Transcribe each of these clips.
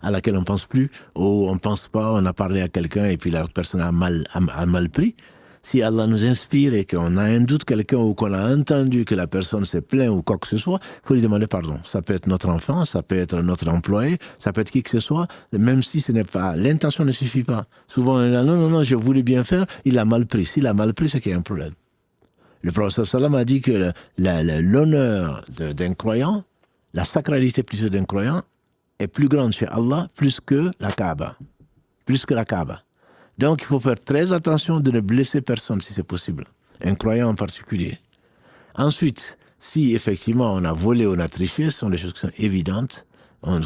à laquelle on ne pense plus, ou on ne pense pas, on a parlé à quelqu'un et puis la personne a mal pris. Si Allah nous inspire et qu'on a un doute quelqu'un ou qu'on a entendu que la personne s'est plaint ou quoi que ce soit, il faut lui demander pardon. Ça peut être notre enfant, ça peut être notre employé, ça peut être qui que ce soit, même si ce n'est pas, l'intention ne suffit pas. Souvent on est là, non, je voulais bien faire, il a mal pris. S'il a mal pris, c'est qu'il y a un problème. Le prophète sallam a dit que l'honneur d'un croyant, la sacralité plutôt d'un croyant, est plus grande chez Allah plus que la Kaaba. Plus que la Kaaba. Donc il faut faire très attention de ne blesser personne si c'est possible. Un croyant en particulier. Ensuite, si effectivement on a volé, on a triché, ce sont des choses qui sont évidentes,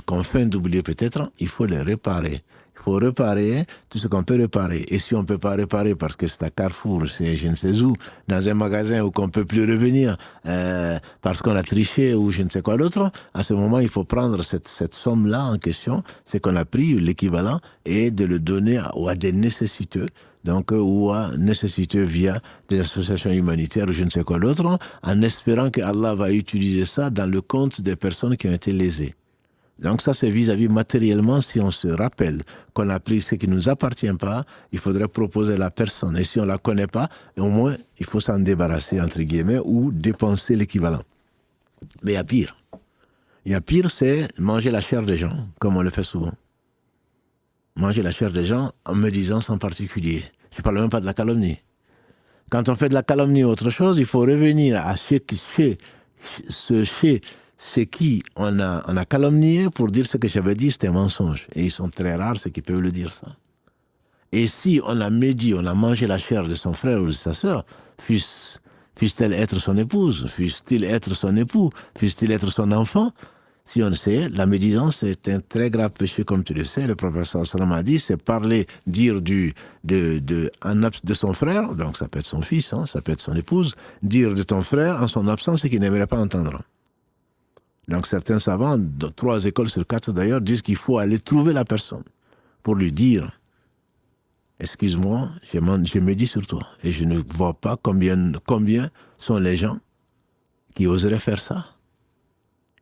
qu'on feint d'oublier peut-être, il faut les réparer. Il faut réparer tout ce qu'on peut réparer. Et si on ne peut pas réparer parce que c'est à Carrefour, c'est je ne sais où, dans un magasin où on ne peut plus revenir parce qu'on a triché ou je ne sais quoi d'autre, à ce moment, il faut prendre cette somme-là en question, c'est qu'on a pris l'équivalent, et de le donner à des nécessiteux, donc, ou à nécessiteux via des associations humanitaires ou je ne sais quoi d'autre, en espérant que Allah va utiliser ça dans le compte des personnes qui ont été lésées. Donc ça, c'est vis-à-vis matériellement, si on se rappelle qu'on a pris ce qui ne nous appartient pas, il faudrait proposer à la personne. Et si on ne la connaît pas, au moins, il faut s'en débarrasser, entre guillemets, ou dépenser l'équivalent. Mais il y a pire. Il y a pire, c'est manger la chair des gens, comme on le fait souvent. Manger la chair des gens en médisance en particulier. Je ne parle même pas de la calomnie. Quand on fait de la calomnie ou autre chose, il faut revenir à chez qui on a calomnié pour dire ce que j'avais dit, c'était un mensonge. Et ils sont très rares ceux qui peuvent le dire, ça. Et si on a médit, on a mangé la chair de son frère ou de sa sœur, fût-elle être son épouse, fût-il être son époux, fût-il être son enfant, si on le sait, la médisance c'est un très grave péché, comme tu le sais. Le prophète sallam a dit, c'est parler, dire de son frère, donc ça peut être son fils, ça peut être son épouse, dire de ton frère en son absence et qu'il n'aimerait pas entendre. Donc certains savants, de 3 écoles sur 4 d'ailleurs, disent qu'il faut aller trouver la personne pour lui dire « Excuse-moi, je médis sur toi et je ne vois pas combien sont les gens qui oseraient faire ça. »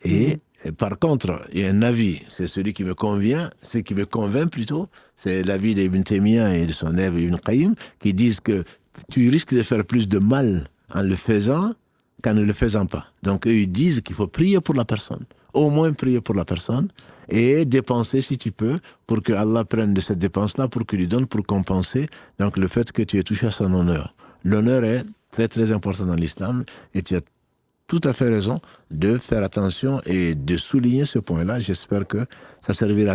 Et par contre, il y a un avis, c'est celui qui me convient, ce qui me convainc plutôt, c'est l'avis d'Ibn Taymiyyah et de son élève Ibn Qayyim, qui disent que tu risques de faire plus de mal en le faisant qu'en ne le faisant pas. Donc eux, ils disent qu'il faut prier pour la personne, au moins prier pour la personne, et dépenser si tu peux, pour que Allah prenne de cette dépense-là, pour qu'il lui donne pour compenser donc le fait que tu aies touché à son honneur. L'honneur est très très important dans l'islam, et tu as tout à fait raison de faire attention et de souligner ce point-là. J'espère que ça servira